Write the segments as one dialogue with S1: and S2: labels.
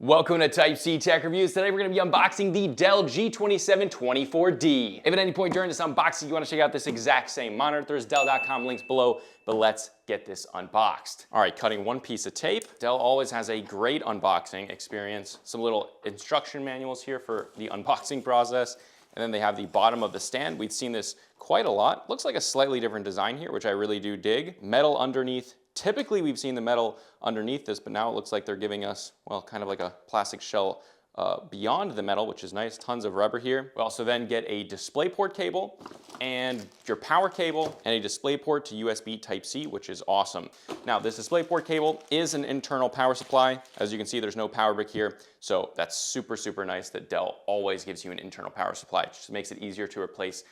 S1: Welcome to Type C Tech Reviews. Today we're going to be unboxing the Dell G2724D. If at any point during this unboxing you want to check out this exact same monitor, there's Dell.com links below, but let's get this unboxed. All right, cutting one piece of tape. Dell always has a great unboxing experience. Some little instruction manuals here for the unboxing process. And then they have the bottom of the stand. We've seen this quite a lot. Looks like a slightly different design here, which I really do dig. Metal underneath. Typically we've seen the metal underneath this, but now it looks like they're giving us, well, kind of like a plastic shell beyond the metal, which is nice. Tons of rubber here. We also then get a DisplayPort cable and your power cable and a DisplayPort to USB Type-C, which is awesome. Now this DisplayPort cable is an internal power supply. As you can see, there's no power brick here. So that's super, super nice that Dell always gives you an internal power supply. It just makes it easier to replace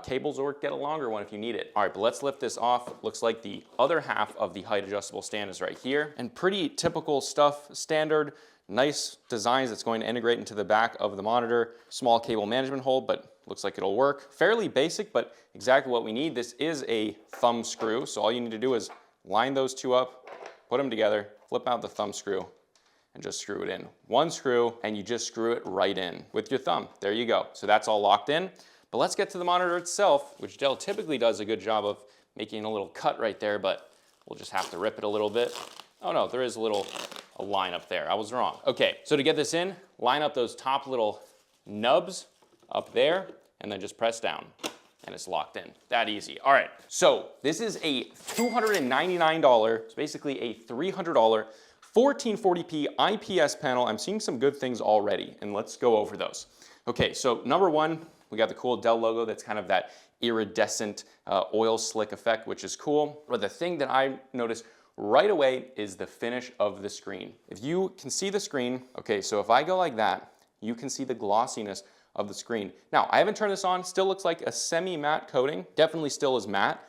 S1: cables or get a longer one if you need it. All right, but let's lift this off. Looks like the other half of the height adjustable stand is right here. And pretty typical stuff, standard, nice designs that's going to integrate into the back of the monitor. Small cable management hole, but looks like it'll work. Fairly basic, but exactly what we need. This is a thumb screw, so all you need to do is line those two up, put them together, flip out the thumb screw, and just screw it in. One screw, and you just screw it right in with your thumb. There you go. So that's all locked in. But let's get to the monitor itself, which Dell typically does a good job of making a little cut right there, but we'll just have to rip it a little bit. Oh no, there is a line up there. I was wrong. Okay, so to get this in, line up those top little nubs up there, and then just press down, and it's locked in. That easy. All right, so this is a $299, it's basically a $300 1440p IPS panel. I'm seeing some good things already, and let's go over those. Okay, so number one, we got the cool Dell logo that's kind of that iridescent oil slick effect, which is cool. But the thing that I noticed right away is the finish of the screen. If you can see the screen, okay, so if I go like that, you can see the glossiness of the screen. Now, I haven't turned this on, still looks like a semi-matte coating, definitely still is matte,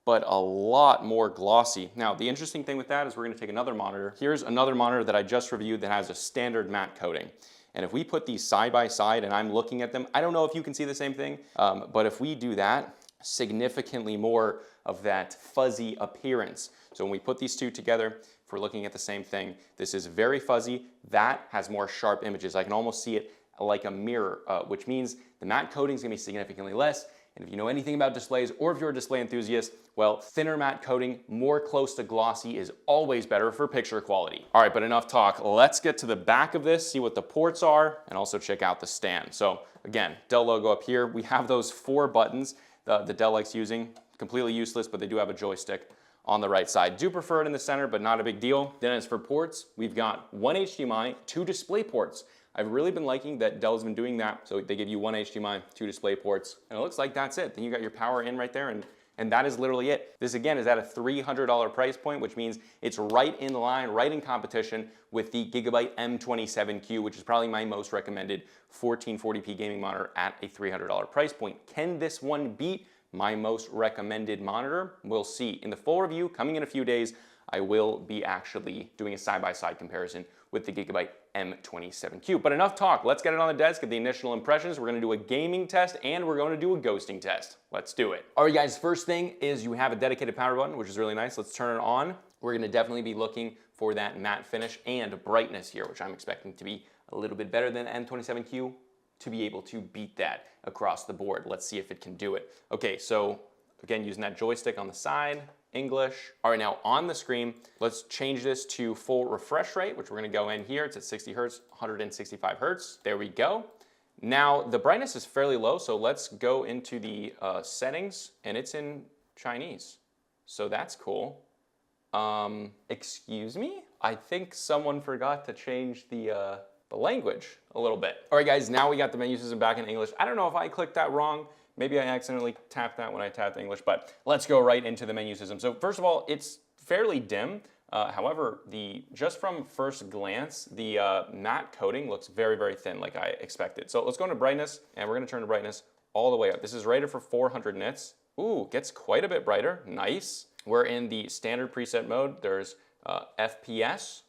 S1: but a lot more glossy. Now, the interesting thing with that is we're gonna take another monitor. Here's another monitor that I just reviewed that has a standard matte coating. And if we put these side by side and I'm looking at them, I don't know if you can see the same thing, but if we do that, significantly more of that fuzzy appearance. So when we put these two together, if we're looking at the same thing, this is very fuzzy. That has more sharp images. I can almost see it like a mirror, which means the matte coating is gonna be significantly less. And if you know anything about displays, or if you're a display enthusiast, well, thinner matte coating, more close to glossy is always better for picture quality. All right, but enough talk. Let's get to the back of this, see what the ports are, and also check out the stand. So again, Dell logo up here. We have those 4 buttons that Dell likes using. Completely useless, but they do have a joystick on the right side. Do prefer it in the center, but not a big deal. Then as for ports, we've got 1 HDMI, 2 display ports. I've really been liking that Dell's been doing that. So they give you 1 HDMI, 2 display ports, and it looks like that's it. Then you got your power in right there, and that is literally it. This again is at a $300 price point, which means it's right in line, right in competition with the Gigabyte M27Q, which is probably my most recommended 1440p gaming monitor at a $300 price point. Can this one beat my most recommended monitor? We'll see. In the full review coming in a few days, I will be actually doing a side-by-side comparison with the Gigabyte M27Q. But enough talk, let's get it on the desk, get the initial impressions. We're gonna do a gaming test and we're gonna do a ghosting test. Let's do it. All right guys, first thing is you have a dedicated power button, which is really nice. Let's turn it on. We're gonna definitely be looking for that matte finish and brightness here, which I'm expecting to be a little bit better than M27Q to be able to beat that across the board. Let's see if it can do it. Okay, so again, using that joystick on the side, English. All right, now on the screen, let's change this to full refresh rate, which we're gonna go in here. It's at 60 Hertz, 165 Hertz. There we go. Now, the brightness is fairly low, so let's go into the settings, and it's in Chinese. So that's cool. Excuse me? I think someone forgot to change the language a little bit. All right, guys, now we got the menu system back in English. I don't know if I clicked that wrong. Maybe I accidentally tapped that when I tapped English, but let's go right into the menu system. So first of all, it's fairly dim. However, just from first glance, the matte coating looks very, very thin like I expected. So let's go into brightness, and we're gonna turn the brightness all the way up. This is rated for 400 nits. Ooh, gets quite a bit brighter, nice. We're in the standard preset mode. There's FPS,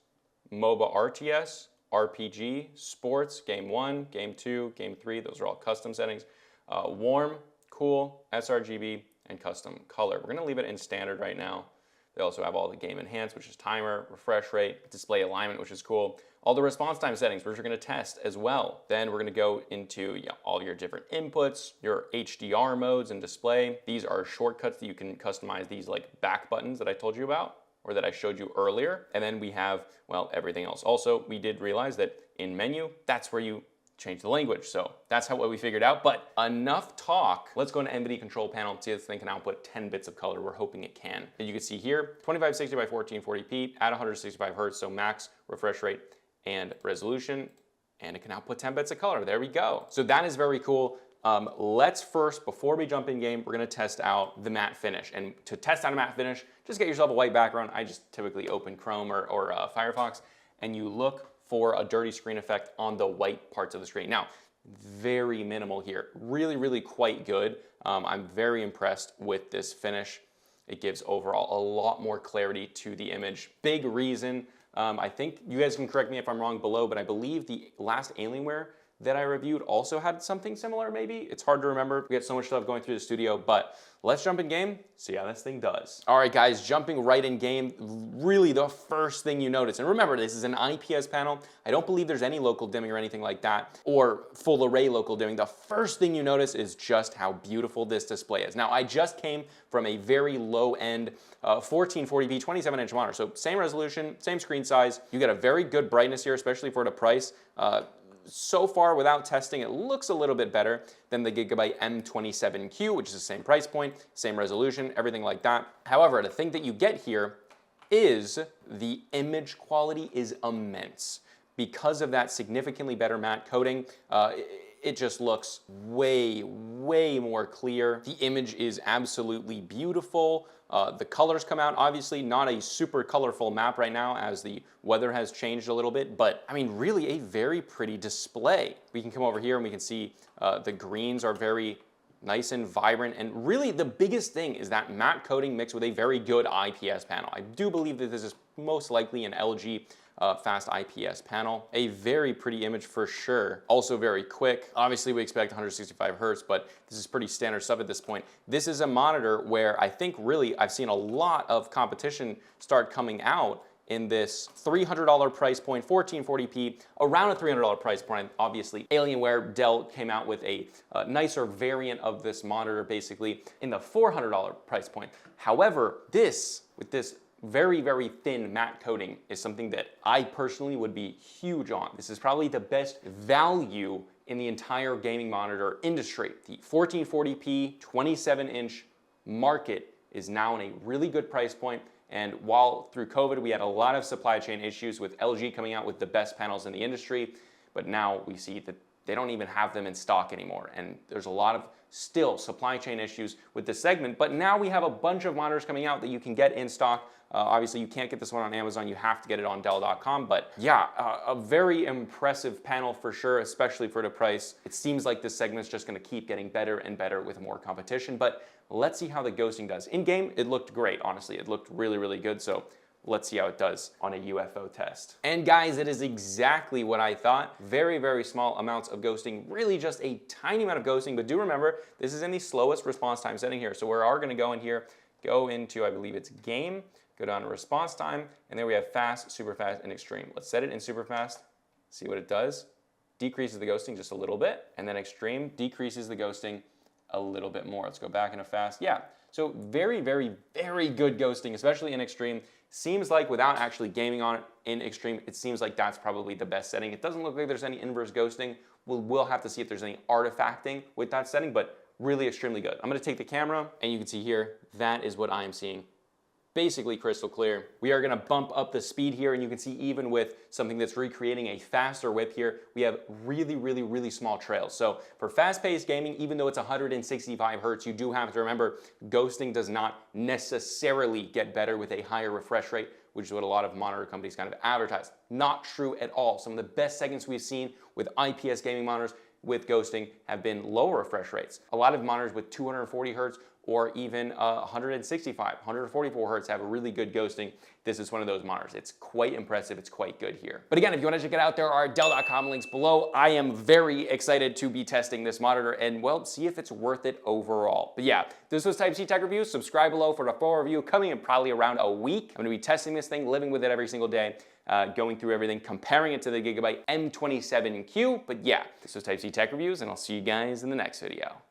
S1: MOBA RTS, RPG, Sports, Game 1, Game 2, Game 3, those are all custom settings. Warm, cool, sRGB, and custom color. We're gonna leave it in standard right now. They also have all the game enhance, which is timer, refresh rate, display alignment, which is cool. All the response time settings, which we're gonna test as well. Then we're gonna go into all your different inputs, your HDR modes and display. These are shortcuts that you can customize, these like back buttons that I told you about, or that I showed you earlier. And then we have, well, everything else. Also, we did realize that in menu, that's where you change the language. So that's what we figured out, but enough talk. Let's go into NVIDIA control panel and see if this thing can output 10 bits of color. We're hoping it can. And you can see here, 2560 by 1440p at 165 hertz, so max refresh rate and resolution, and it can output 10 bits of color. There we go. So that is very cool. Let's first, before we jump in game, we're gonna test out the matte finish. And to test out a matte finish, just get yourself a white background. I just typically open Chrome or Firefox, and you look for a dirty screen effect on the white parts of the screen. Now, very minimal here. Really, really quite good. I'm very impressed with this finish. It gives overall a lot more clarity to the image. Big reason, I think you guys can correct me if I'm wrong below, but I believe the last Alienware that I reviewed also had something similar maybe. It's hard to remember. We got so much stuff going through the studio, but let's jump in game, see how this thing does. All right guys, jumping right in game, really the first thing you notice, and remember this is an IPS panel. I don't believe there's any local dimming or anything like that, or full array local dimming. The first thing you notice is just how beautiful this display is. Now I just came from a very low end 1440p 27-inch monitor, so same resolution, same screen size. You get a very good brightness here, especially for the price. So far, without testing, it looks a little bit better than the Gigabyte M27Q, which is the same price point, same resolution, everything like that. However, the thing that you get here is the image quality is immense. Because of that significantly better matte coating, it just looks way, way more clear. The image is absolutely beautiful. The colors come out, obviously not a super colorful map right now as the weather has changed a little bit, but I mean, really a very pretty display. We can come over here and we can see the greens are very nice and vibrant, and really the biggest thing is that matte coating mixed with a very good IPS panel. I do believe that this is most likely an LG fast IPS panel. A very pretty image for sure. Also very quick. Obviously we expect 165 hertz, but this is pretty standard stuff at this point. This is a monitor where I think really I've seen a lot of competition start coming out in this $300 price point, 1440p, around a $300 price point. Obviously, Alienware, Dell came out with a nicer variant of this monitor, basically in the $400 price point. However, with this very, very thin matte coating is something that I personally would be huge on. This is probably the best value in the entire gaming monitor industry. The 1440p 27-inch market is now in a really good price point. And while through COVID, we had a lot of supply chain issues with LG coming out with the best panels in the industry, but now we see that they don't even have them in stock anymore. And there's a lot of still supply chain issues with this segment, but now we have a bunch of monitors coming out that you can get in stock. Obviously, you can't get this one on Amazon. You have to get it on Dell.com. But yeah, a very impressive panel for sure, especially for the price. It seems like this segment's just going to keep getting better and better with more competition. But let's see how the ghosting does. In game, it looked great, honestly. It looked really, really good. So let's see how it does on a UFO test. And guys, it is exactly what I thought. Very, very small amounts of ghosting, really just a tiny amount of ghosting. But do remember, this is in the slowest response time setting here. So we are going to go in here, go into, I believe it's game, go down to response time, and then we have fast, super fast, and extreme. Let's set it in super fast, see what it does. Decreases the ghosting just a little bit, and then extreme decreases the ghosting a little bit more. Let's go back into fast. Yeah, so very, very, very good ghosting, especially in extreme. Seems like without actually gaming on it in extreme, it seems like that's probably the best setting. It doesn't look like there's any inverse ghosting. We'll have to see if there's any artifacting with that setting, but really extremely good. I'm gonna take the camera, and you can see here, that is what I am seeing. Basically crystal clear. We are gonna bump up the speed here, and you can see even with something that's recreating a faster whip here, we have really, really, really small trails. So for fast-paced gaming, even though it's 165 hertz, you do have to remember ghosting does not necessarily get better with a higher refresh rate, which is what a lot of monitor companies kind of advertise. Not true at all. Some of the best segments we've seen with IPS gaming monitors with ghosting have been lower refresh rates. A lot of monitors with 240 hertz or even 165, 144 hertz have a really good ghosting. This is one of those monitors. It's quite impressive. It's quite good here. But again, if you want to check it out, there are Dell.com links below. I am very excited to be testing this monitor and, well, see if it's worth it overall. But yeah, this was Type C Tech Review. Subscribe below for the full review coming in probably around a week. I'm going to be testing this thing, living with it every single day, going through everything, comparing it to the Gigabyte M27Q. But yeah, this was Type C Tech Reviews, and I'll see you guys in the next video.